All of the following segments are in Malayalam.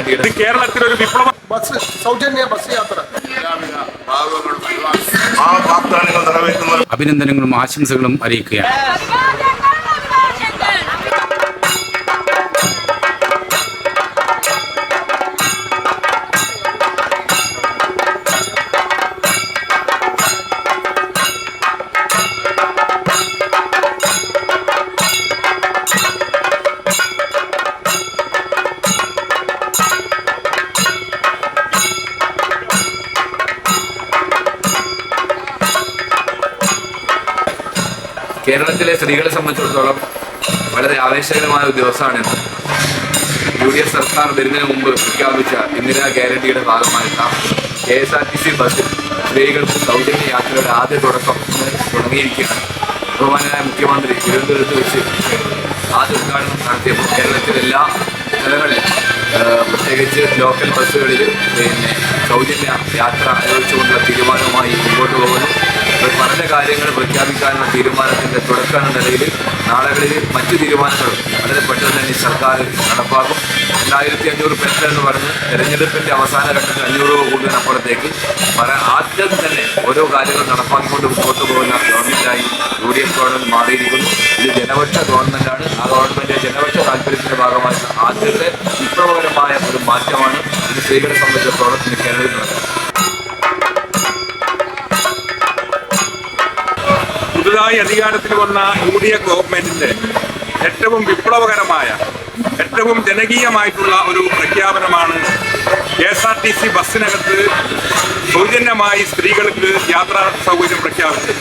ഗ്യാരണ്ടിയുടെ കേരളത്തിലൊരു വിപ്ലവ ബസ് സൗജന്യ ബസ് യാത്ര അഭിനന്ദനങ്ങളും ആശംസകളും അറിയിക്കുകയാണ്. കേരളത്തിലെ സ്ത്രീകളെ സംബന്ധിച്ചിടത്തോളം വളരെ ആവേശകരമായ ഒരു ദിവസമാണ് UDF സർക്കാർ വരുന്നതിന് മുമ്പ് പ്രഖ്യാപിച്ച ഇന്ദിരാ ഗ്യാരണ്ടിയുടെ ഭാഗമായിട്ട് KSRTC ബസ്സിൽ സ്ത്രീകൾക്ക് സൗജന്യ യാത്രയുടെ ആദ്യ തുടക്കം തുടങ്ങിയിരിക്കുകയാണ്. ബഹുമാനായ മുഖ്യമന്ത്രി തിരുവനന്തപുരത്ത് വെച്ച് ആദ്യ ഉദ്ഘാടനം നടത്തിയപ്പോൾ കേരളത്തിലെ എല്ലാ സ്ഥലങ്ങളിലും പ്രത്യേകിച്ച് ലോക്കൽ ബസ്സുകളിൽ സൗജന്യ യാത്ര അനുവദിച്ചുകൊണ്ടുള്ള തീരുമാനവുമായി മുമ്പോട്ട് പോകുന്നു. പല കാര്യങ്ങൾ പ്രഖ്യാപിക്കാനുള്ള തീരുമാനത്തിൻ്റെ തുടക്കം എന്ന നിലയിൽ നാളുകളിൽ മറ്റു തീരുമാനങ്ങളും വളരെ പെട്ടെന്ന് തന്നെ സർക്കാർ നടപ്പാക്കും. 1500 പെൻഷൻ എന്ന് പറഞ്ഞ് തെരഞ്ഞെടുപ്പിൻ്റെ അവസാന ഘട്ടത്തിൽ 500 രൂപ കൂടുതലിനപ്പുറത്തേക്ക് ആദ്യം തന്നെ ഓരോ കാര്യങ്ങൾ നടപ്പാക്കിക്കൊണ്ട് മുമ്പോട്ട് പോകുന്ന ഗവൺമെൻറ്റായി UDF ഗവൺമെൻറ് മാറിയിരിക്കുന്നു. ഇത് ജനപക്ഷ ഗവൺമെൻറ്റാണ്. ആ ഗവൺമെൻറ് ജനപക്ഷ താല്പര്യത്തിൻ്റെ ഭാഗമായിട്ട് ആദ്യത്തെ വിപ്ലവകരമായ ഒരു മാറ്റമാണ് ഇത് സ്ത്രീകളെ സംബന്ധിച്ചിടത്തോളം ഇന്ന് കേരളത്തിൽ നടക്കുന്നത്. പുതുതായി അധികാരത്തിൽ വന്ന UDF ഗവൺമെന്റിന്റെ ഏറ്റവും വിപ്ലവകരമായ ഏറ്റവും ജനകീയമായിട്ടുള്ള ഒരു പ്രഖ്യാപനമാണ് KSRTC ബസ്സിനകത്ത് സൗജന്യമായി സ്ത്രീകൾക്ക് യാത്രാ സൗകര്യം പ്രഖ്യാപിച്ചത്.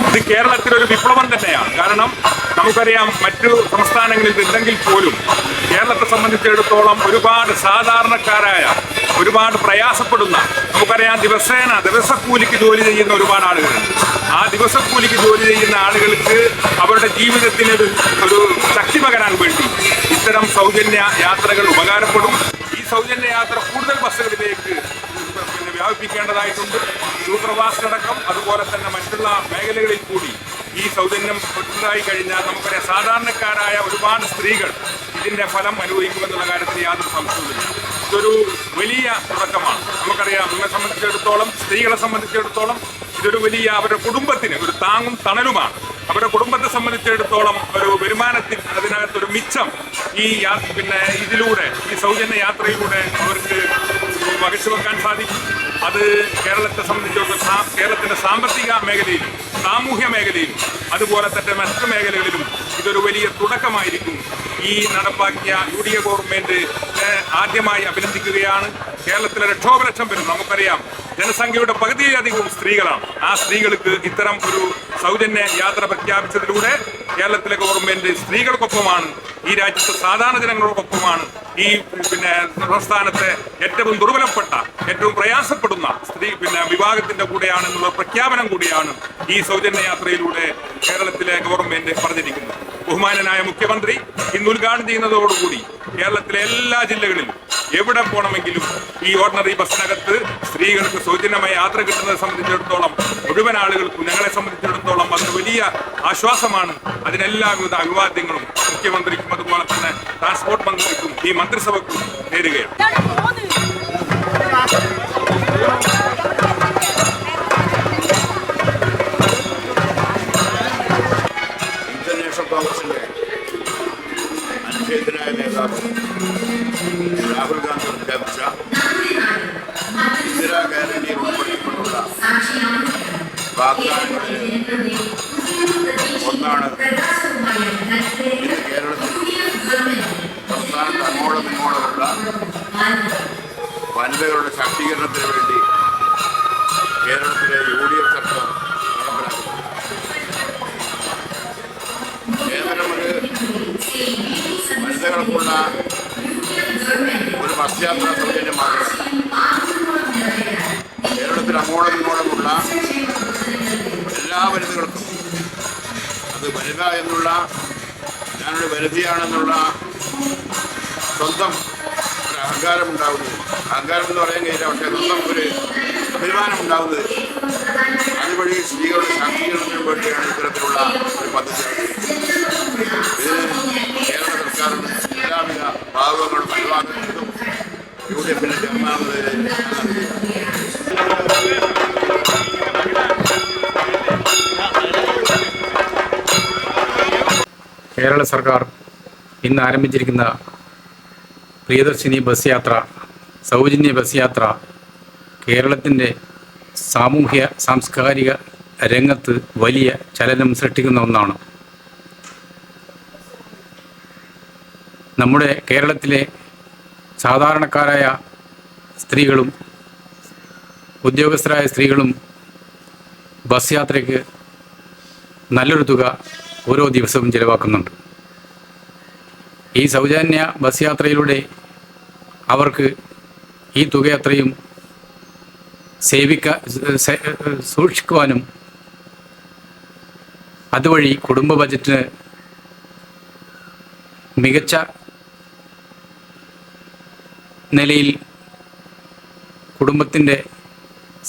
ഇത് കേരളത്തിലൊരു വിപ്ലവം തന്നെയാണ്. കാരണം നമുക്കറിയാം മറ്റു സംസ്ഥാനങ്ങളിൽ ഇല്ലെങ്കിൽ പോലും കേരളത്തെ സംബന്ധിച്ചിടത്തോളം ഒരുപാട് സാധാരണക്കാരായ ഒരുപാട് പ്രയാസപ്പെടുന്ന നമുക്കറിയാം ദിവസക്കൂലിക്ക് ജോലി ചെയ്യുന്ന ഒരുപാട് ആളുകളുണ്ട്. ആ ദിവസക്കൂലിക്ക് ജോലി ചെയ്യുന്ന ആളുകൾക്ക് അവരുടെ ജീവിതത്തിന് ഒരു ശക്തി പകരാൻ വേണ്ടി ഇത്തരം സൗജന്യ യാത്രകൾ ഉപകാരപ്പെടും. ഈ സൗജന്യ യാത്ര കൂടുതൽ ബസ്സുകളിലേക്ക് വ്യാപിപ്പിക്കേണ്ടതായിട്ടുണ്ട്. സൂപ്പർഫാസ്റ്റടക്കം അതുപോലെ തന്നെ മറ്റുള്ള മേഖലകളിൽ കൂടി ഈ സൗജന്യം ഉണ്ടായി കഴിഞ്ഞാൽ നമുക്കറിയാം സാധാരണക്കാരായ ഒരുപാട് സ്ത്രീകൾ ഇതിൻ്റെ ഫലം അനുഭവിക്കുമെന്നുള്ള കാര്യത്തിൽ യാതൊരു സംശയവുമില്ല. ഇതൊരു വലിയ തുടക്കമാണ്. നമുക്കറിയാം നമ്മെ സംബന്ധിച്ചിടത്തോളം സ്ത്രീകളെ സംബന്ധിച്ചിടത്തോളം ഇതൊരു വലിയ അവരുടെ കുടുംബത്തിന് ഒരു താങ്ങും തണലുമാണ്. അവരുടെ കുടുംബത്തെ സംബന്ധിച്ചിടത്തോളം ഒരു വരുമാനത്തിൽ അതിനകത്തൊരു മിച്ചം ഈ ഇതിലൂടെ ഈ സൗജന്യ യാത്രയിലൂടെ അവർക്ക് വകച്ചു വെക്കാൻ സാധിക്കും. അത് കേരളത്തെ സംബന്ധിച്ചിടത്തോളം കേരളത്തിൻ്റെ സാമ്പത്തിക മേഖലയിലും സാമൂഹ്യ മേഖലയിലും അതുപോലെ തന്നെ മറ്റു മേഖലകളിലും ഇതൊരു വലിയ തുടക്കമായിരിക്കും. ഈ നടപ്പാക്കിയ UDF ഗവൺമെൻറ് ആദ്യമായി അഭിനന്ദിക്കുകയാണ്. കേരളത്തിലെ ലക്ഷോപലക്ഷം പേരും നമുക്കറിയാം ജനസംഖ്യയുടെ പകുതിയിലധികവും സ്ത്രീകളാണ്. ആ സ്ത്രീകൾക്ക് ഇത്തരം ഒരു സൗജന്യ യാത്ര പ്രഖ്യാപിച്ചതിലൂടെ കേരളത്തിലെ ഗവൺമെൻറ് സ്ത്രീകൾക്കൊപ്പമാണ്, ഈ രാജ്യത്തെ സാധാരണ ജനങ്ങൾക്കൊപ്പമാണ്. ഈ സംസ്ഥാനത്തെ ഏറ്റവും ദുർബലപ്പെട്ട ഏറ്റവും പ്രയാസപ്പെടുന്ന വിഭാഗത്തിൻ്റെ കൂടെയാണെന്നുള്ള പ്രഖ്യാപനം കൂടിയാണ് ഈ സൗജന്യ യാത്രയിലൂടെ കേരളത്തിലെ ഗവൺമെൻറ് പറഞ്ഞിരിക്കുന്നത്. ബഹുമാനനായ മുഖ്യമന്ത്രി ഇന്ന് ഉദ്ഘാടനം ചെയ്യുന്നതോടുകൂടി കേരളത്തിലെ എല്ലാ ജില്ലകളിലും എവിടെ പോകണമെങ്കിലും ഈ ഓർഡിനറി ബസ്സിനകത്ത് സ്ത്രീകൾക്ക് സൗജന്യമായ യാത്ര കിട്ടുന്നതിനെ സംബന്ധിച്ചിടത്തോളം മുഴുവൻ ആളുകൾക്കും ഞങ്ങളെ സംബന്ധിച്ചിടത്തോളം അതൊരു വലിയ ആശ്വാസമാണ്. അതിനെല്ലാവിധ അഭിവാദ്യങ്ങളും മുഖ്യമന്ത്രിക്കും അതുപോലെ തന്നെ ട്രാൻസ്പോർട്ട് മന്ത്രിക്കും ഈ മന്ത്രിസഭയ്ക്കും നേരുകയാണ്. ഇന്റർനാഷണൽ കോൺഗ്രസിന്റെ അനുശേചനായ നേതാവ് രാഹുൽ ഗാന്ധി പ്രഖ്യാപിച്ച ഇന്ദിരാ ഗ്യാരണ്ടി ഉൾപ്പെടുത്തിക്കൊണ്ടുള്ള വാഗ്ദാനങ്ങളിൽ ഒന്നാണ് ഇന്ന് കേരളത്തിൽ സംസ്ഥാനത്ത് അങ്ങോളം ഇങ്ങോളമുള്ള വനിതകളുടെ ശാക്തീകരണത്തിന് വേണ്ടി കേരളത്തിലെ UDF സർക്കാർ നടപ്പിലാക്കുന്നത്. കേവലം ഒരു വനിതകൾക്കുള്ള ഒരു ബസ് യാത്രാ സൗകര്യം മാത്രമല്ല, കേരളത്തിൽ അങ്ങോളം ഇങ്ങോളമുള്ള എല്ലാ വനിതകൾക്കും അത് വനിത എന്നുള്ള ഞാനൊരു വനിതയാണെന്നുള്ള സ്വന്തം ഒരു അഹങ്കാരം ഉണ്ടാകുന്നത്, അഹങ്കാരം എന്ന് പറയാൻ കഴിയില്ല, പക്ഷേ സ്വന്തം ഒരു അഭിമാനം ഉണ്ടാകുന്നത് അതുവഴി സ്ത്രീകളുടെ ശാക്തീകരണത്തിന് വേണ്ടിയാണ് ഇത്തരത്തിലുള്ള ഒരു പദ്ധതി. ഇതിന് കേരള സർക്കാരിന് എല്ലാവിധ ഭാഗങ്ങളും അനുവാദം എന്താണെന്നത് കേരള സർക്കാർ ഇന്ന് ആരംഭിച്ചിരിക്കുന്ന പ്രിയദർശിനി ബസ് യാത്ര, സൗജന്യ ബസ് യാത്ര കേരളത്തിൻ്റെ സാമൂഹ്യ സാംസ്കാരിക രംഗത്ത് വലിയ ചലനം സൃഷ്ടിക്കുന്ന ഒന്നാണ്. നമ്മുടെ കേരളത്തിലെ സാധാരണക്കാരായ സ്ത്രീകളും ഉദ്യോഗസ്ഥരായ സ്ത്രീകളും ബസ് യാത്രയ്ക്ക് നല്ലൊരു തുക ഓരോ ദിവസവും ചിലവാക്കുന്നുണ്ട്. ഈ സൗജന്യ ബസ് യാത്രയിലൂടെ അവർക്ക് ഈ തുക അത്രയും സൂക്ഷിക്കുവാനും അതുവഴി കുടുംബ ബജറ്റിന് മികച്ച നിലയിൽ കുടുംബത്തിൻ്റെ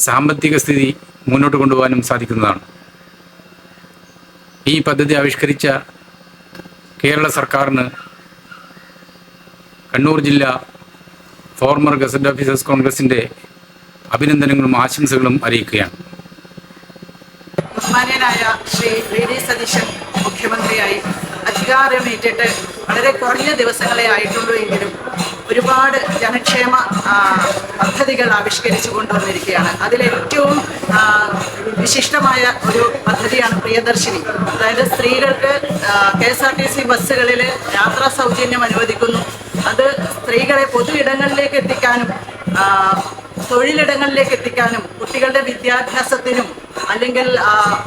സാമ്പത്തിക സ്ഥിതി മുന്നോട്ട് കൊണ്ടുപോകാനും സാധിക്കുന്നതാണ്. ഈ പദ്ധതി ആവിഷ്കരിച്ച കേരള സർക്കാരിന് കണ്ണൂർ ജില്ലാ ഫോർമർ ഗസറ്റ് ഓഫീസേഴ്സ് കോൺഗ്രസിൻ്റെ അഭിനന്ദനങ്ങളും ആശംസകളും അറിയിക്കുകയാണ്. ബഹുമാന്യനായ ശ്രീ വി.ഡി. സതീശൻ മുഖ്യമന്ത്രിയായി അധികാരമേറ്റിട്ട് വളരെ കുറഞ്ഞ ദിവസങ്ങളെ ആയിട്ടുള്ളൂ എങ്കിലും ഒരുപാട് ജനക്ഷേമ പദ്ധതികൾ ആവിഷ്കരിച്ചു കൊണ്ടുവന്നിരിക്കുകയാണ്. അതിലേറ്റവും വിശിഷ്ടമായ ഒരു പദ്ധതിയാണ് പ്രിയദർശിനി. അതായത് സ്ത്രീകൾക്ക് KSRTC ബസ്സുകളിൽ യാത്രാ സൗജന്യം അനുവദിക്കുന്നു. അത് സ്ത്രീകളെ പൊതു ഇടങ്ങളിലേക്ക് എത്തിക്കാനും തൊഴിലിടങ്ങളിലേക്ക് എത്തിക്കാനും കുട്ടികളുടെ വിദ്യാഭ്യാസത്തിനും അല്ലെങ്കിൽ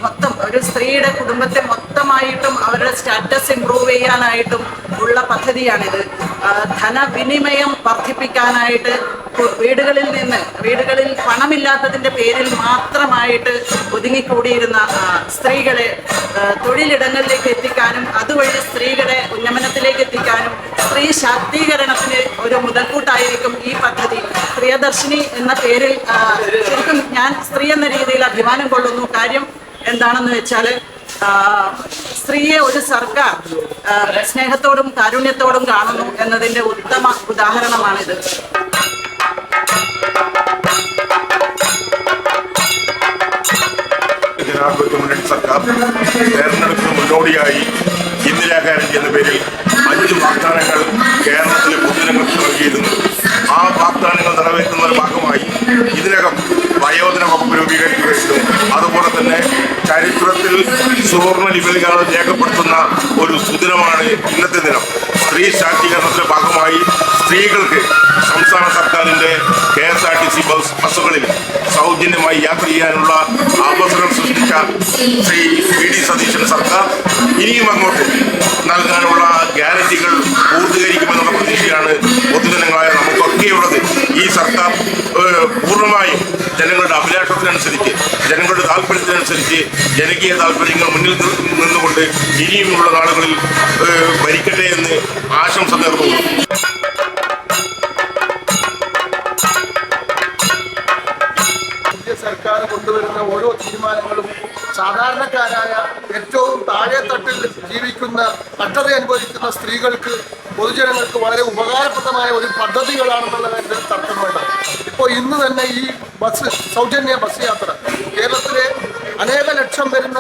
മൊത്തം ഒരു സ്ത്രീയുടെ കുടുംബത്തെ മൊത്തമായിട്ടും അവരുടെ സ്റ്റാറ്റസ് ഇംപ്രൂവ് ചെയ്യാനായിട്ടും ഉള്ള പദ്ധതിയാണിത്. ധനവിനിമയം വർദ്ധിപ്പിക്കാനായിട്ട് വീടുകളിൽ പണമില്ലാത്തതിൻ്റെ പേരിൽ മാത്രമായിട്ട് ഒതുങ്ങിക്കൂടിയിരുന്ന സ്ത്രീകളെ തൊഴിലിടങ്ങളിലേക്ക് എത്തിക്കാനും അതുവഴി സ്ത്രീകളെ ഉന്നമനത്തിലേക്ക് എത്തിക്കാനും സ്ത്രീ ശാക്തീകരണത്തിന് ഒരു മുതൽക്കൂട്ടായിരിക്കും ഈ പദ്ധതി. പ്രിയദർശിനി എന്ന പേരിൽ ശരിക്കും ഞാൻ സ്ത്രീ എന്ന രീതിയിൽ അഭിമാനം കൊള്ളുന്നു. കാര്യം എന്താണെന്ന് വെച്ചാൽ സ്ത്രീയെ ഒരു സർക്കാർ സ്നേഹത്തോടും കാരുണ്യത്തോടും കാണുന്നു എന്നതിൻ്റെ ഉത്തമ ഉദാഹരണമാണിത്. ജനാധിപത്യ മുന്നണി സർക്കാർ തെരഞ്ഞെടുപ്പിന് മുന്നോടിയായി ഇന്ദിരാ ഗ്യാരണ്ടി എന്ന പേരിൽ 5 വാഗ്ദാനങ്ങൾ കേരളത്തിലെ പൊതുജനങ്ങൾക്ക് നൽകിയിരുന്നു. ആ വാഗ്ദാനങ്ങൾ നിറവേറ്റുന്നതിന്റെ ഭാഗമായി ഇതിനകം വയോജന വകുപ്പ് രൂപീകരിക്കുകയും അതുപോലെ തന്നെ ചരിത്രത്തിൽ സുവർണ ലിപികൾ രേഖപ്പെടുത്തുന്ന ഒരു സുദിനമാണ് ഇന്നത്തെ ദിനം. സ്ത്രീ ശാക്തീകരണത്തിന്റെ ഭാഗമായി സ്ത്രീകൾക്ക് സംസ്ഥാന സർക്കാരിൻ്റെ KSRTC ബസ്സുകളിൽ സൗജന്യമായി യാത്ര ചെയ്യാനുള്ള അവസരം സൃഷ്ടിച്ച ശ്രീ വി.ഡി. സതീശൻ സർക്കാർ ഇനിയും അങ്ങോട്ട് നൽകാനുള്ള ഗ്യാരണ്ടികൾ പൂർത്തീകരിക്കുമെന്നുള്ള പ്രതീക്ഷയാണ് പൊതുജനങ്ങളായ നമുക്കൊക്കെയുള്ളത്. ഈ സർക്കാർ പൂർണ്ണമായും ജനങ്ങളുടെ അഭിലാഷത്തിനനുസരിച്ച് ജനങ്ങളുടെ താല്പര്യത്തിനനുസരിച്ച് ജനകീയ താല്പര്യങ്ങൾ മുന്നിൽ നിന്നുകൊണ്ട് ഇനിയുമുള്ള നാളുകളിൽ ഭരിക്കട്ടെ എന്ന് ആശംസ നേർന്നു. സർക്കാർ കൊണ്ടുവരുന്ന ഓരോ തീരുമാനങ്ങളും സാധാരണക്കാരായ ഏറ്റവും താഴെത്തട്ടിൽ ജീവിക്കുന്ന കഷ്ടത അനുഭവിക്കുന്ന സ്ത്രീകൾക്ക് പൊതുജനങ്ങൾക്ക് വളരെ ഉപകാരപ്രദമായ ഒരു പദ്ധതികളാണെന്നുള്ള കാര്യത്തിൽ തർക്കം വേണ്ട. ഇപ്പോൾ ഇന്ന് തന്നെ ഈ സൗജന്യ ബസ് യാത്ര കേരളത്തിലെ അനേക ലക്ഷം വരുന്ന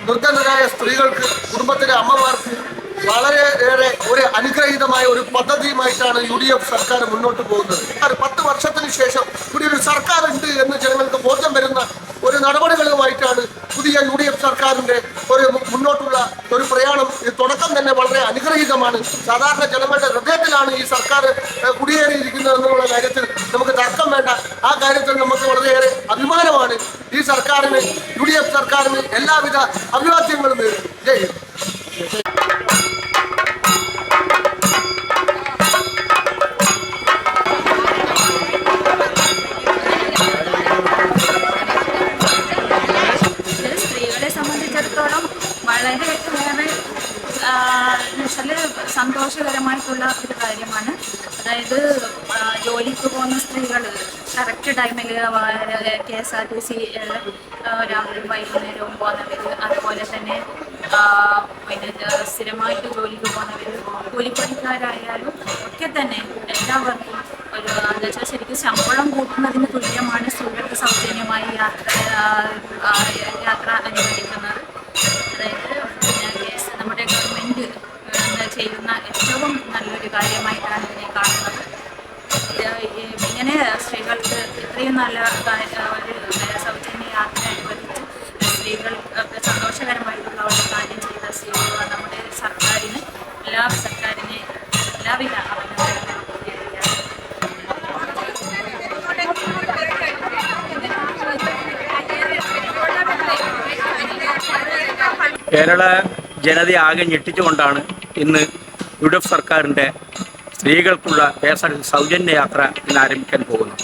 നിർധനരായ സ്ത്രീകൾക്ക് കുടുംബത്തിലെ അമ്മമാർക്ക് വളരെയേറെ ഒരു അനുഗ്രഹീതമായ ഒരു പദ്ധതിയുമായിട്ടാണ് UDF സർക്കാർ മുന്നോട്ട് പോകുന്നത്. 10 വർഷത്തിന് ശേഷം ഇവിടെ ഒരു സർക്കാർ ഉണ്ട് എന്ന് ജനങ്ങൾക്ക് ബോധ്യം വരുന്ന ഒരു നടപടികളുമായിട്ടാണ് പുതിയ UDF സർക്കാരിൻ്റെ ഒരു മുന്നോട്ടുള്ള ഒരു പ്രയാണം. ഈ തുടക്കം തന്നെ വളരെ അനുഗ്രഹീതമാണ്. സാധാരണ ജനങ്ങളുടെ ഹൃദയത്തിലാണ് ഈ സർക്കാർ കുടിയേറിയിരിക്കുന്നത് എന്നുള്ള കാര്യത്തിൽ നമുക്ക് തർക്കം വേണ്ട. ആ കാര്യത്തിൽ നമുക്ക് വളരെയേറെ അഭിമാനമാണ്. ഈ സർക്കാരിന് UDF സർക്കാരിന് എല്ലാവിധ അഭിവാദ്യങ്ങളും നേരുന്നു. ജയ് ഹിന്ദ്. സന്തോഷകരമായിട്ടുള്ള ഒരു കാര്യമാണ്. അതായത് ജോലിക്ക് പോകുന്ന സ്ത്രീകൾ കറക്റ്റ് ടൈമിൽ KSRTC രാവിലെ വൈകുന്നേരവും പോകുന്നവർ, അതുപോലെ തന്നെ സ്ഥിരമായിട്ട് ജോലിക്ക് പോകുന്നവർ, കൂലിപ്പണിക്കാരായാലും ഒക്കെ തന്നെ എല്ലാവർക്കും എന്താ വെച്ചാൽ ശരിക്കും ശമ്പളം കൂട്ടുന്നതിന് തുല്യമാണ് സ്ത്രീകൾക്ക് സൗജന്യമായി യാത്ര അനുവദിക്കുന്നത്. അതായത് നമ്മുടെ ഗവൺമെൻറ് ചെയ്യുന്ന ഏറ്റവും നല്ലൊരു കാര്യമായിട്ടാണ് ഇതിനെ കാണുന്നത്. ഇങ്ങനെ സ്ത്രീകൾക്ക് ഇത്രയും നല്ല ഒരു സൗജന്യ യാത്ര അനുവദിച്ച് സ്ത്രീകൾ സന്തോഷകരമായിട്ടുള്ള ഒരു കാര്യം ചെയ്ത നമ്മുടെ സർക്കാരിന് എല്ലാവിധ അഭിനന്ദനങ്ങളും നേരുകയാണ്. കേരള ജനതയെ ആകെ ഞെട്ടിച്ചുകൊണ്ടാണ് ഇന്ന് UDF സർക്കാരിൻ്റെ സ്ത്രീകൾക്കുള്ള KSRTC സൗജന്യ യാത്ര ഇന്ന് ആരംഭിക്കാൻ പോകുന്നത്.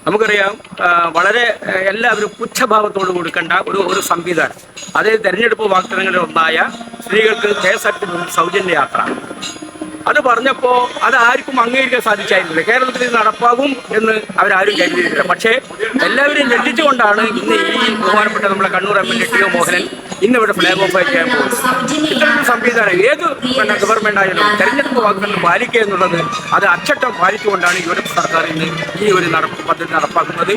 നമുക്കറിയാം, വളരെ എല്ലാവരും പുച്ഛഭാവത്തോട് കൊടുക്കേണ്ട ഒരു സംവിധാനം. അതേ തെരഞ്ഞെടുപ്പ് വാഗ്ദാനങ്ങളിൽ ഒന്നായ സ്ത്രീകൾക്ക് KSRTC സൗജന്യ യാത്ര അത് പറഞ്ഞപ്പോൾ അത് ആർക്കും അംഗീകരിക്കാൻ സാധിച്ചായിരുന്നില്ല. കേരളത്തിൽ ഇത് നടപ്പാകും എന്ന് അവരാരും കരുതിയിട്ടില്ല. പക്ഷേ എല്ലാവരും ഞെട്ടിച്ചുകൊണ്ടാണ് ഇന്ന് ഈ ബഹുമാനപ്പെട്ട നമ്മുടെ കണ്ണൂർ MLA ടി.ഒ. മോഹനൻ ഇന്നിവിടെ ഫ്ലാഗ് ഓഫ് ചെയ്യാൻ പോകുന്നത്. ഇത്തരത്തിൽ സംവിധാനം ഏത് ഗവൺമെന്റ് ആയാലും തെരഞ്ഞെടുപ്പ് വാഗ്ദാനം പാലിക്കുക എന്നുള്ളത് അത് അച്ചട്ടം പാലിച്ചുകൊണ്ടാണ് UDF സർക്കാർ ഇന്ന് ഈ ഒരു പദ്ധതി നടപ്പാക്കുന്നത്.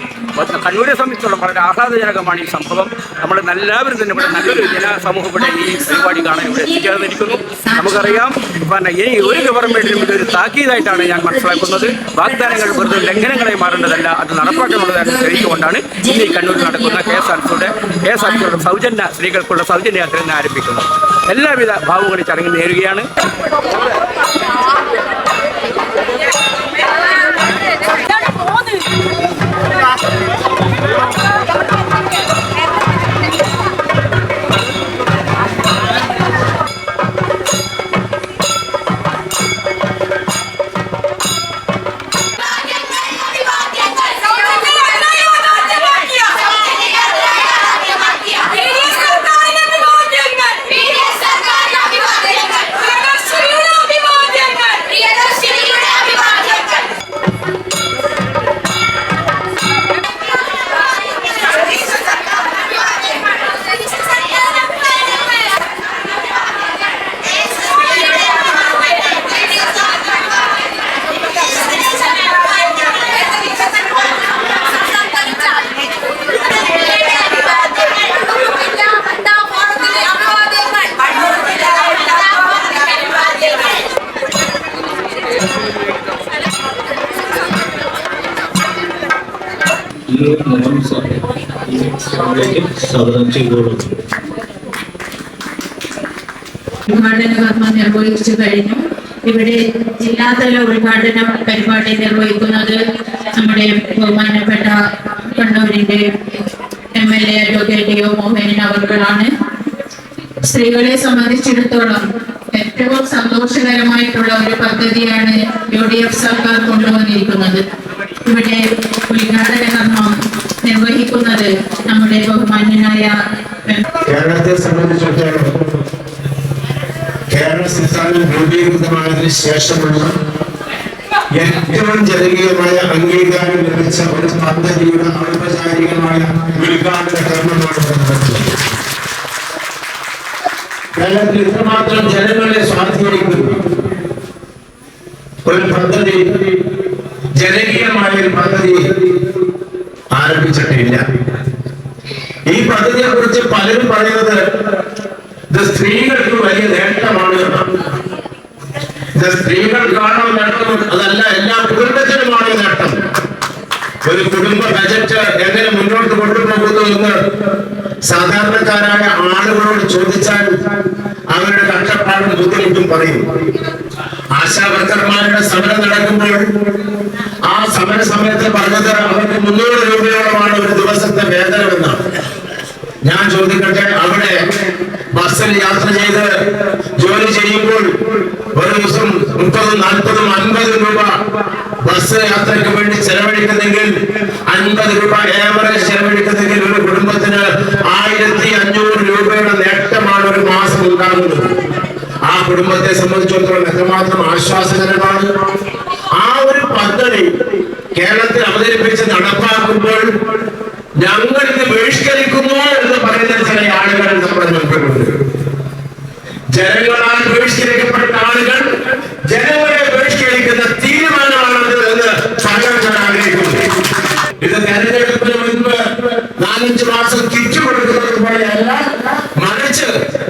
കണ്ണൂരെ സംബന്ധിച്ചോളം വളരെ ആഹ്ലാദജനകമാണ് ഈ സംഭവം. നമ്മൾ എല്ലാവരും തന്നെ ഇവിടെ നല്ലൊരു ജനസമൂഹം ഇവിടെ ഈ പരിപാടി കാണാൻ ഇവിടെ എത്തിച്ചേർന്നിരിക്കുന്നു. നമുക്കറിയാം, ഇനി ഒരു ഗവൺമെന്റിനും ഇതൊരു താക്കീതായിട്ടാണ് ഞാൻ മനസ്സിലാക്കുന്നത്. വാഗ്ദാനങ്ങൾ വെറുതെ ലംഘനങ്ങളായി മാറേണ്ടതല്ല, അത് നടപ്പാക്കാനുള്ളതായി തെളിയിച്ചുകൊണ്ടാണ് ഇന്ന് ഈ കണ്ണൂരിൽ നടക്കുന്ന KSRTCയുടെ സൗജന്യ സ്ത്രീകൾക്കുള്ള സൗജന്യ യാത്ര ഇന്ന് ആരംഭിക്കുന്നത്. എല്ലാവിധ ഭാവുകളും ചടങ്ങ് നേരുകയാണ്. ഉദ്ഘാടന കർമ്മം നിർവഹിച്ചു കഴിഞ്ഞു. ഇവിടെ ജില്ലാതല ഉദ്ഘാടന പരിപാടി നിർവഹിക്കുന്നത് നമ്മുടെ ബഹുമാനപ്പെട്ട കണ്ണൂരിന്റെ MLA അഡ്വക്കേറ്റ് ടി.ഒ. മോഹനൻ അവർകളാണ്. സ്ത്രീകളെ സംബന്ധിച്ചിടത്തോളം ഏറ്റവും സന്തോഷകരമായിട്ടുള്ള ഒരു പദ്ധതിയാണ് UDF സർക്കാർ കൊണ്ടുവന്നിരിക്കുന്നത്. ഇവിടെ ഉദ്ഘാടന കർമ്മം നിർവഹിക്കുന്നത് നമ്മുടെ ബഹുമാന്യനായ കേരളത്തെ സംബന്ധിച്ചിടത്തോളം കേരള സംസ്ഥാനം രൂപീകൃതമായതിനു ശേഷമുള്ള ഏറ്റവും ജനകീയമായ അംഗീകാരം ലഭിച്ച ഒരു പദ്ധതിയുടെ ഔപചാരികമായ ഉദ്ഘാടന കർമ്മമാണ് നടത്തുന്നത്. കേരളത്തിൽ ഇത്രമാത്രം ജനങ്ങളെ സ്വാധീനിക്കുന്ന ഒരു പദ്ധതി, ജനകീയമായ ഒരു പദ്ധതി ആരംഭിച്ചിട്ടില്ല. ഈ പദ്ധതിയെ കുറിച്ച് പലരും പറയുന്നത് ഇത് സ്ത്രീകൾക്ക് വലിയ നേട്ടമാണ് എന്നാണ്. ഇത് സ്ത്രീകൾക്കാണോ നേട്ടം? അതല്ല, എല്ലാ കുടുംബത്തിനുമാണ് നേട്ടം. ഒരു കുടുംബ ബജറ്റ് എങ്ങനെ മുന്നോട്ട് കൊണ്ടുപോകുന്നു എന്ന് സാധാരണക്കാരായ ആളുകളോട് ചോദിച്ചാൽ അവരുടെ കഷ്ടപ്പാടും ബുദ്ധിമുട്ടും പറയും. ആശാവർക്കർമാരുടെ സമരം നടക്കുമ്പോൾ ആ സമര സമയത്ത് പറഞ്ഞത് അവർക്ക് 300 രൂപയോളമാണ് ഒരു ദിവസത്തെ വേതനമെന്നാണ്. ഞാൻ ചോദിക്കട്ടെ, അവിടെ ബസ്സിൽ യാത്ര ചെയ്ത് ജോലി ചെയ്യുമ്പോൾ ഒരു ദിവസം 30, 40, 50 രൂപ ബസ് യാത്രയ്ക്ക് വേണ്ടി ചെലവഴിക്കുന്നെങ്കിൽ 50 രൂപ ഏവറേജ് ചെലവഴിക്കുന്നെങ്കിൽ ഒരു കുടുംബത്തിന് 1500 രൂപയുടെ നേട്ടമാണ് ഒരു മാസം ഉണ്ടാകുന്നത്. ആ കുടുംബത്തെ സംബന്ധിച്ചിടത്തോളം എത്രമാത്രം ആശ്വാസകരമാണ്. ആ ഒരു പദ്ധതി കേരളത്തിൽ അവതരിപ്പിച്ച് നടപ്പാക്കുമ്പോൾ ഞങ്ങൾ ഇത് ബഹിഷ്കരിക്കുന്നു എന്ന് പറയുന്ന ചില ആളുകൾ നമ്മുടെ മുൻപിലുണ്ട്. ജനങ്ങളാൽ ബഹിഷ്കരിക്കപ്പെട്ട ആളുകൾ ജനങ്ങളെ ബഹിഷ്കരിക്കുന്ന തീരുമാനമാണത് എന്ന്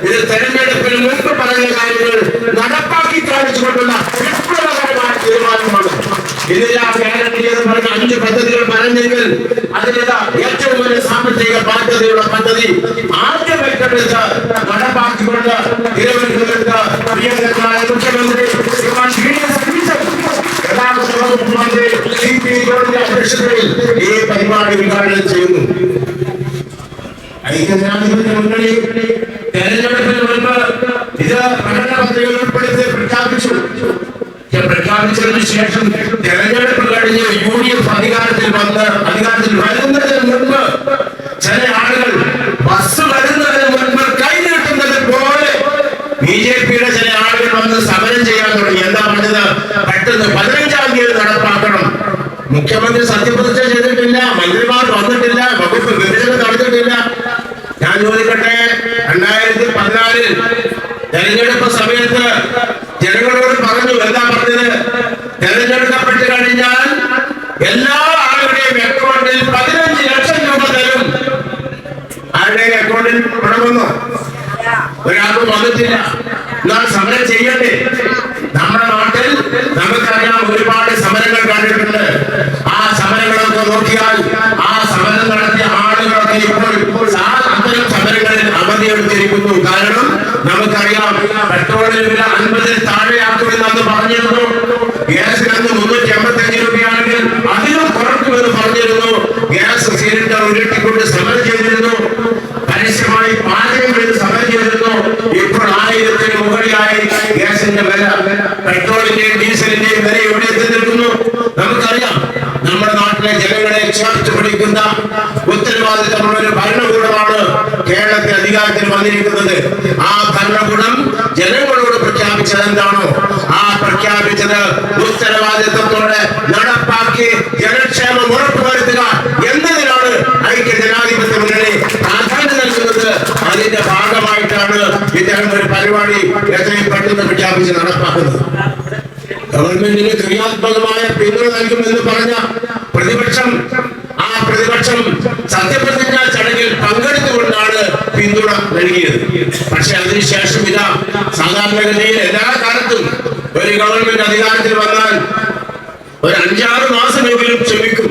ഇത് തെരഞ്ഞെടുപ്പിന് മുമ്പ് പറഞ്ഞ കാര്യങ്ങൾ നടപ്പാക്കി കാണിച്ചുകൊണ്ടുള്ള വിപ്ലവകരമായ തീരുമാനമാണ്. ഇതിലാ ഗ്യാരണ്ടി എന്ന് പറഞ്ഞ 5 പദ്ധതികൾ പറഞ്ഞെങ്കിൽ അതിലേതാ ഏറ്റവും വലിയ സാമ്പത്തിക ബാധ്യതയുള്ള പദ്ധതി ആദ്യമെടുത്ത് നടപ്പാക്കിക്കൊണ്ട് തിരുവനന്തപുരത്ത് പ്രിയങ്കരനായ മുഖ്യമന്ത്രി മുഖ്യമന്ത്രി CP ജോർജിന്റെ അധ്യക്ഷതയിൽ ഈ പരിപാടി ഉദ്ഘാടനം ചെയ്യുന്നു. ഐക്യജനാധിപത്യ മുന്നണി തെരഞ്ഞെടുപ്പിന് മുൻപ് ഇത് പ്രകടന പത്രിക ഉൾപ്പെടുത്തി പ്രഖ്യാപിച്ചതിന് ശേഷം തെരഞ്ഞെടുപ്പ് കഴിഞ്ഞ് UDF അധികാരത്തിൽ വരുന്നതിന് മുൻപ് ചില ആളുകൾ ബസ് വരുന്നതിന് മുൻപ് കൈനീട്ടുന്നത് പോലെ BJPയുടെ ചില ആളുകൾ വന്ന് സമരം ചെയ്യാൻ തുടങ്ങി. എന്താ പറഞ്ഞത്? പെട്ടെന്ന് 15-ാം തീയതി നടപ്പാക്കണം. മുഖ്യമന്ത്രി സത്യപ്രതിജ്ഞ ചെയ്തിട്ടില്ല, മന്ത്രിമാർ വന്നിട്ടില്ല, വകുപ്പ് വിഭജനം നടത്തിയിട്ടില്ല. ഞാൻ ചോദിക്കട്ടെ, 2014 തെരഞ്ഞെടുപ്പ് സമയത്ത് ജനങ്ങളോട് പറഞ്ഞു, എന്താ പറഞ്ഞത്? തെരഞ്ഞെടുക്കപ്പെട്ട് കഴിഞ്ഞാൽ എല്ലാ ആളുകളുടെയും അക്കൗണ്ടിൽ 15 ലക്ഷം രൂപ തരും. ആരുടെയും അക്കൗണ്ടിൽ പണം വന്നോ? ഒരാൾക്കും വന്നിട്ടില്ല. എന്നാൽ സമരം ചെയ്യണ്ടേ? നമ്മുടെ നാട്ടിൽ നമുക്കറിയാം, ഒരുപാട് സമരങ്ങൾ കണ്ടിട്ടുണ്ട്. ആ സമരങ്ങളൊക്കെ നോക്കിയാൽ ആ സമരം നടത്തിയ ആളുകളൊക്കെ ഇപ്പോൾ അത്തരം സമരങ്ങളിൽ അവധിയെടുത്തിരിക്കുന്നു. കാരണം നമുക്കറിയാം, പെട്രോളിന് വില 50-ൽ താഴെയാക്കുമെന്ന് അന്ന് പറഞ്ഞിരുന്നു. ഗ്യാസിന് അന്ന് 385 രൂപയാണെങ്കിൽ അതിലും കുറക്കുമെന്ന് പറഞ്ഞിരുന്നു. ഗ്യാസ് സിലിണ്ടർ ഉരുട്ടിക്കൊണ്ട് സമരം ചെയ്തിരുന്നു. പരസ്യമായി പാചകം ചെയ്ത് സമരം ചെയ്തിരുന്നു. ഇപ്പോൾ 1000-ന് മുകളിലായി ഗ്യാസിന്റെ വില. പെട്രോളിന്റെയും ഡീസലിന്റെയും വില എവിടെ എത്തി നിൽക്കുന്നു? നമുക്കറിയാം, നമ്മുടെ നാട്ടിലെ ജനങ്ങളെ ചേർത്ത് പിടിക്കുന്ന ഉത്തരവാദിത്തമുള്ള ഒരു ഭരണകൂടമാണ് കേരളത്തിൽ അധികാരത്തിൽ വന്നിരിക്കുന്നത്. ആ ഭരണകൂടം ജനങ്ങളോട് പ്രഖ്യാപിച്ചത് എന്താണോ ആ പ്രഖ്യാപിച്ചത് ഉത്തരവാദിത്തത്തോടെ നടപ്പാക്കി ജനക്ഷേമം ഉറപ്പുവരുത്തുക എന്നതിനാണ് ഐക്യജനാധിപത്യ മുന്നണി പ്രാധാന്യം നൽകുന്നത്. അതിന്റെ ഭാഗമായിട്ടാണ് ഇത്തരം ഒരു പരിപാടി എത്രയും പെട്ടെന്ന് പ്രഖ്യാപിച്ച് നടപ്പാക്കുന്നത്. ഗവൺമെന്റിന് ക്രിയാത്മകമായ പിന്തുണ നൽകുമെന്ന് പറഞ്ഞ പ്രതിപക്ഷം സത്യപ്രതിജ്ഞാ ചടങ്ങിൽ പങ്കെടുത്തുകൊണ്ടാണ് പിന്തുണ നൽകിയത്. പക്ഷെ അതിനുശേഷം ഇതാ, സാധാരണഗതിയിൽ എല്ലാ കാലത്തും ഒരു ഗവൺമെന്റ് അധികാരത്തിൽ വന്നാൽ ഒരു 5-6 മാസമെങ്കിലും ക്ഷമിക്കും.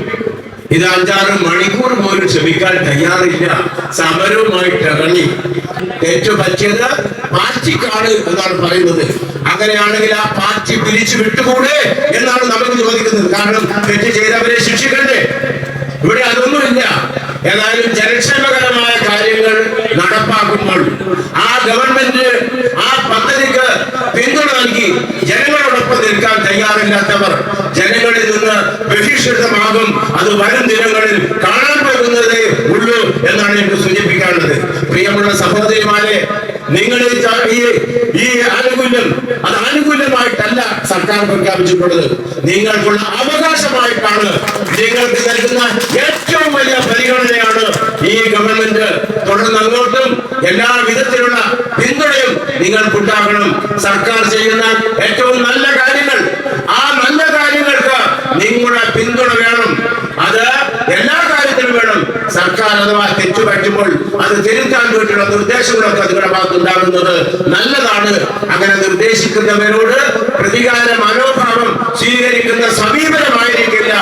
ഇത് 5-6 മണിക്കൂർ പോലും ക്ഷമിക്കാൻ തയ്യാറില്ല. സമരവുമായിട്ട് ഇറങ്ങി. തെറ്റു പറ്റിയത് പാർട്ടിക്കാണ് എന്നാണ് പറയുന്നത്. അങ്ങനെയാണെങ്കിൽ ആ പാർട്ടി പിരിച്ചു വിട്ടുകൂടെ എന്നാണ് നമുക്ക് ചോദിക്കുന്നത്. കാരണം തെറ്റ് ചെയ്തവരെ ശിക്ഷിക്കണ്ടേ? ഇവിടെ അതൊന്നുമില്ല. ഏതായാലും ജനക്ഷേമകരമായ കാര്യങ്ങൾ നടപ്പാക്കുമ്പോൾ ആ ഗവൺമെന്റ് ആ പദ്ധതിക്ക് പിന്തുണ നൽകി ജനങ്ങളോടൊപ്പം നിൽക്കാൻ തയ്യാറില്ലാത്തവർ ജനങ്ങളിൽ നിന്ന് ബഹിഷ്കൃതമാകും. അത് വരും ദിനങ്ങളിൽ കാണാൻ പോകുന്നതേ ഉള്ളൂ എന്നാണ് എനിക്ക് സൂചിപ്പിക്കാനുള്ളത്. പ്രിയമുള്ള സഹോദരിമാരെ, നിങ്ങൾ ഈ ആനുകൂല്യം അത് ആനുകൂല്യമായിട്ടല്ല സർക്കാർ പ്രഖ്യാപിച്ചിട്ടുള്ളത്. നിങ്ങൾക്കുള്ള അവകാശമായിട്ടാണ്. നിങ്ങൾക്ക് നൽകുന്ന ഏറ്റവും വലിയ പരിഗണനയാണ് ഈ ഗവൺമെന്റ്. തുടർന്ന് അങ്ങോട്ടും എല്ലാ വിധത്തിലുള്ള പിന്തുണയും നിങ്ങൾക്കുണ്ടാകണം. സർക്കാർ ചെയ്യുന്ന ഏറ്റവും നല്ല കാര്യങ്ങൾ, ആ നല്ല കാര്യങ്ങൾക്ക് നിങ്ങളുടെ പിന്തുണ വേണം. അത് എല്ലാ കാര്യത്തിലും വേണം. സർക്കാർ അഥവാ തെറ്റുപറ്റുമ്പോൾ അത് തിരുത്താൻ വേണ്ടിയുള്ള നിർദ്ദേശങ്ങളൊക്കെ നിങ്ങളുടെ ഭാഗത്തുണ്ടാകുന്നത് നല്ലതാണ്. അങ്ങനെ നിർദ്ദേശിക്കുന്നവരോട് പ്രതികാര മനോഭാവം സ്വീകരിക്കുന്ന സമീപനമായിരിക്കില്ല.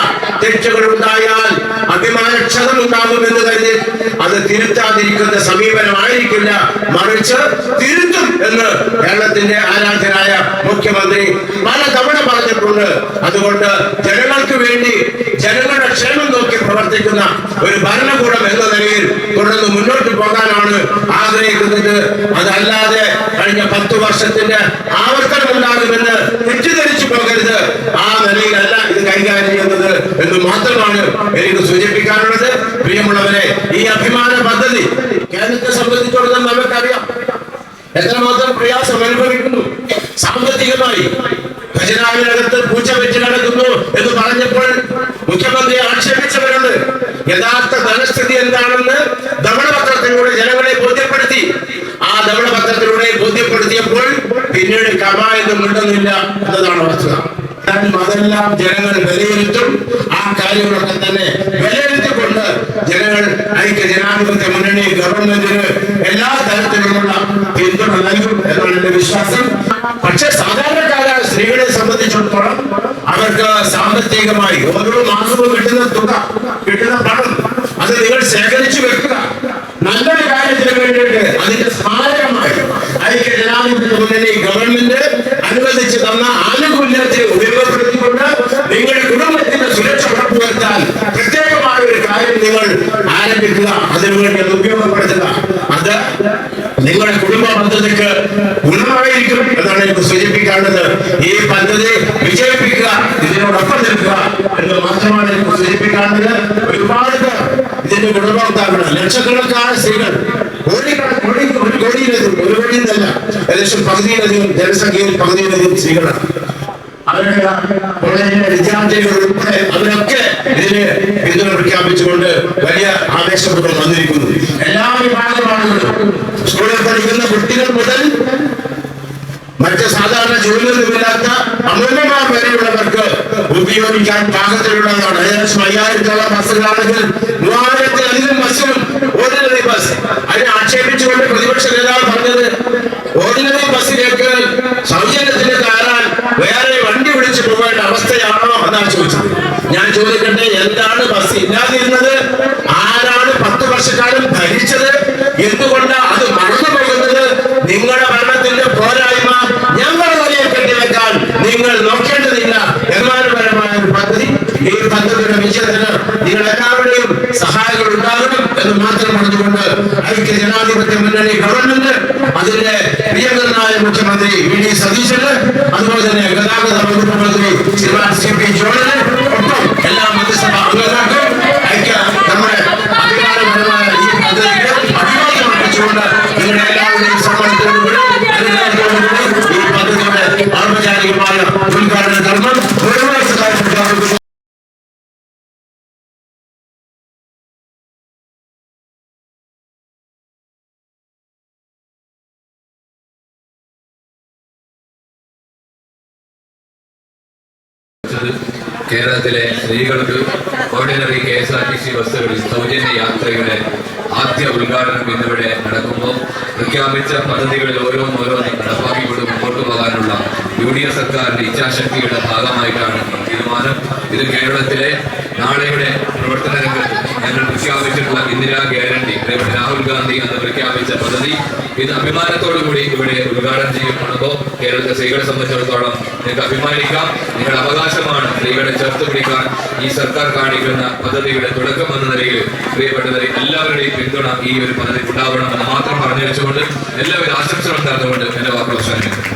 തെറ്റുകൾ ഉണ്ടായാൽ അഭിമാനക്ഷതം ഉണ്ടാകുമെന്ന് കരുതി അത് തിരുത്താതിരിക്കുന്ന സമീപനമായിരിക്കില്ല. മറിച്ച് തിരുത്തും എന്ന് കേരളത്തിന്റെ ആരാധ്യനായ മുഖ്യമന്ത്രി പലതവണ പറഞ്ഞിട്ടുണ്ട്. അതുകൊണ്ട് ജനങ്ങൾക്ക് വേണ്ടി ജനങ്ങളുടെ ക്ഷേമം നോക്കി പ്രവർത്തിക്കുന്ന ഒരു ഭരണകൂടം എന്ന നിലയിൽ തുടർന്ന് മുന്നോട്ട് പോകാനാണ് ആഗ്രഹിക്കുന്നത്. അതല്ലാതെ കഴിഞ്ഞ 10 വർഷത്തിന്റെ ആവർത്തനം ഉണ്ടാകുമെന്ന് തെറ്റിദ്ധരിച്ചു പോകരുത്. ആ നിലയിലല്ല ഇത് കൈകാര്യം ചെയ്യുന്നത് എന്ന് മാത്രമാണ് എനിക്ക് സൂചിപ്പിക്കാനുള്ളത്. പ്രിയമുള്ളവരെ, ഈ അഭിമാന പദ്ധതി കേരളത്തെ സംബന്ധിച്ചിടത്തോളം നമുക്കറിയാം എത്രമാത്രം പ്രയാസം അനുഭവിക്കുന്നു. സാമ്പത്തികമായി ഖജനാവിനകത്ത് പൂച്ച വെച്ച് കിടക്കുന്നു എന്ന് പറഞ്ഞപ്പോൾ മുഖ്യമന്ത്രി ആക്ഷേപിച്ചവരുണ്ട്. യഥാർത്ഥ ധനസ്ഥിതി എന്താണെന്ന് ധവളപത്രത്തിലൂടെ ജനങ്ങളെ ബോധ്യപ്പെടുത്തി. ആ ധവളപത്രത്തിലൂടെ ബോധ്യപ്പെടുത്തിയപ്പോൾ പിന്നീട് കമായൊന്നും ഉണ്ടെന്നില്ല എന്നതാണ് വസ്തുത. അതെല്ലാം ജനങ്ങൾ വിലയിരുത്തും. ആ കാര്യങ്ങളൊക്കെ തന്നെ വിലയിരുത്തിക്കൊണ്ട് ജനങ്ങൾ ഐക്യ ജനാധിപത്യ മുന്നണി ഗവൺമെന്റിന് എല്ലാ തരത്തിലുമുള്ള പിന്തുണ പ്രത്യേകമായി ഓരോ മാസവും കിട്ടുന്ന തുക, കിട്ടുന്ന പണം അത് നിങ്ങൾ ശേഖരിച്ചു വെക്കുക. നല്ലൊരു കാര്യത്തിന് വേണ്ടിയിട്ട് അതിന്റെ സ്മാരകമായി ഐക്യ ജനാധിപത്യ മുന്നണി ഗവൺമെന്റ് അനുവദിച്ചു തന്ന ആനുകൂല്യത്തെ ഉപയോഗപ്പെടുത്തിക്കൊണ്ട് നിങ്ങളുടെ കുടുംബത്തിന്റെ സുരക്ഷ ഉറപ്പുവരുത്താൻ പ്രത്യേകമായ ഒരു കാര്യം നിങ്ങൾ ആരംഭിക്കുക. അതിനുവേണ്ടി അത് ഉപയോഗപ്പെടുത്തുക. അത് നിങ്ങളുടെ കുടുംബ പദ്ധതിക്ക് ഗുണമായിരിക്കും എന്നാണ് എനിക്ക് സൂചിപ്പിക്കേണ്ടത്. ഈ പദ്ധതി വിജയിപ്പിക്കുക, ഇതിനോടൊപ്പം നിൽക്കുക എന്ന് മാത്രമാണ് എനിക്ക് സൂചിപ്പിക്കേണ്ടത്. ഒരുപാട് ഇതിന്റെ ഗുണഭോക്താക്കൾ, ലക്ഷക്കണക്കായ സ്ത്രീകൾ, ഒരു കോടിയിലധികം ഏകദേശം പകുതിയിലധികം ജനസംഖ്യയിൽ പകുതിയിലധികം സ്ത്രീകളാണ്. അവരുടെ കോളേജിലെ വിദ്യാർത്ഥികൾ ഉൾപ്പെടെ അവരൊക്കെ ഇതിന് പിന്തുണ പ്രഖ്യാപിച്ചുകൊണ്ട് വലിയ ആവേശപൂർവ്വം വന്നിരിക്കുന്നു. എല്ലാ വിഭാഗം ആളുകളും, സ്കൂളിൽ പഠിക്കുന്ന കുട്ടികൾ മുതൽ മറ്റ് സാധാരണ ജോലിയൊന്നുമില്ലാത്ത അമൂല്യമായ വരെയുള്ളവർക്ക് ഉപയോഗിക്കാൻ പാകത്തിലുള്ളതാണ്. ഏകദേശം 5000-ഓളം ബസ്സുകളാണെങ്കിൽ 3000-ലധികം ബസ്സുകൾ, ഓർഡിനറി ബസ്. അതിനെ ആക്ഷേപിച്ചുകൊണ്ട് പ്രതിപക്ഷ നേതാവ് പറഞ്ഞത് ഓർഡിനറി ബസ്സിലേക്ക് സൗജന്യത്തിന് കയറാൻ വേറെ വണ്ടി വിളിച്ചു പോകേണ്ട അവസ്ഥയാണോ എന്നാണ് ചോദിച്ചത്. ഞാൻ ചോദിക്കട്ടെ, എന്താണ് ബസ് ഇല്ലാതിരുന്നത്? ആരാണ് 10 വർഷക്കാലം ഭരിച്ചത്? എന്തുകൊണ്ട് അത് മറന്നു പോകുന്നത്? നിങ്ങളുടെ ഭരണത്തിന്റെ പോരായ്മ ഞങ്ങളുടെ വലിയ കെട്ടിവെക്കാൻ നിങ്ങൾ നോക്കേണ്ടതില്ല. നിർമ്മാണപരമായ ഒരു പദ്ധതി, ഈ പദ്ധതിയുടെ വിജയത്തിന് നിങ്ങൾ എല്ലാവരുടെയും സഹായങ്ങൾ ഉണ്ടാകണം എന്ന് മാത്രം പറഞ്ഞുകൊണ്ട് ഐക്യ ജനാധിപത്യ മുന്നണി ഗവൺമെന്റ് അതിന്റെ പ്രിയങ്കരനായ മുഖ്യമന്ത്രി വി.ഡി. സതീശന്, അതുപോലെ തന്നെ ഗതാഗത വകുപ്പ് മന്ത്രി ശ്രീമാൻ സി.പി. ജോണിന് ഒപ്പം എല്ലാ മന്ത്രിസഭാ അംഗങ്ങൾക്കും ഐക്യ നമ്മുടെ അധികാരപരമായ ഈ പദ്ധതിക്ക് അഭിവാദ്യം അർപ്പിച്ചുകൊണ്ട് നിങ്ങളുടെ എല്ലാവരുടെയും സമ്മതത്തോടുകൂടി ഈ പദ്ധതിയുടെ ഔപചാരികമായ ഉദ്ഘാടന കർമ്മം പ്രഖ്യാപിക്കുന്നു. കേരളത്തിലെ സ്ത്രീകൾക്ക് ഓർഡിനറി KSRTC ബസ്സുകളിൽ സൗജന്യ യാത്രയുടെ ആദ്യ ഉദ്ഘാടനം ഇന്നിവിടെ നടക്കുമ്പോൾ പ്രഖ്യാപിച്ച പദ്ധതികളിൽ ഓരോന്നോരോന്നും നടപ്പാക്കിക്കൊണ്ട് മുമ്പോട്ട് പോകാനുള്ള UDF സർക്കാരിന്റെ ഇച്ഛാശക്തിയുടെ ഭാഗമായിട്ടാണ് തീരുമാനം. ഇത് കേരളത്തിലെ നാളെയുടെ പ്രവർത്തന രംഗത്ത് ഞങ്ങൾ പ്രഖ്യാപിച്ചിട്ടുള്ള ഇന്ദിരാ ഗ്യാരണ്ടി, രാഹുൽ ഗാന്ധി എന്ന് പ്രഖ്യാപിച്ച പദ്ധതി ഇത് അഭിമാനത്തോടുകൂടി ഇവിടെ ഉദ്ഘാടനം ചെയ്യപ്പെടുമ്പോൾ കേരളത്തിലെ സ്ത്രീകളെ സംബന്ധിച്ചിടത്തോളം നിങ്ങൾക്ക് അഭിമാനിക്കാം. നിങ്ങളുടെ അവകാശമാണ് സ്ത്രീകളെ ചേർത്ത് പിടിക്കാൻ ഈ സർക്കാർ കാണിക്കുന്ന പദ്ധതിയുടെ തുടക്കം എന്ന നിലയിൽ പ്രിയപ്പെട്ടവരെ എല്ലാവരുടെയും പിന്തുണ ഈ ഒരു പദ്ധതി ഉണ്ടാവണമെന്ന് മാത്രം പറഞ്ഞു വെച്ചുകൊണ്ട് എല്ലാവിധ ആശംസകളും നേർന്നുകൊണ്ട് എന്റെ വാക്കുകൾ അവസാനിക്കുന്നു.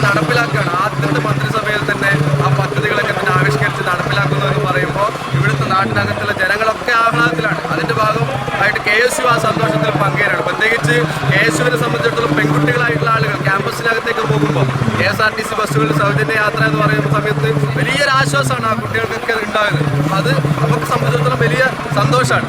നടപ്പിലാക്കുകയാണ്. ആദ്യത്തെ മന്ത്രിസഭയിൽ തന്നെ ആ പദ്ധതികളൊക്കെ തന്നെ ആവിഷ്കരിച്ച് നടപ്പിലാക്കുന്നതെന്ന് പറയുമ്പോൾ ഇവിടുത്തെ നാട്ടിനകത്തുള്ള ജനങ്ങളൊക്കെ ആഹ്ലാദത്തിലാണ്. അതിൻ്റെ ഭാഗമായിട്ട് KSU ആ സന്തോഷത്തിൽ പങ്കുചേരാണ്. പ്രത്യേകിച്ച് KSUവിനെ സംബന്ധിച്ചിടത്തോളം പെൺകുട്ടികളായിട്ടുള്ള ആളുകൾ ക്യാമ്പസിനകത്തേക്ക് പോകുമ്പോൾ KSRTC ബസ്സുകളിൽ സൗജന്യ യാത്ര എന്ന് പറയുന്ന സമയത്ത് വലിയൊരു ആശ്വാസമാണ് ആ കുട്ടികൾക്കൊക്കെ ഉണ്ടാകുന്നത്. അത് അവർക്ക് സംബന്ധിച്ചിടത്തോളം വലിയ സന്തോഷമാണ്.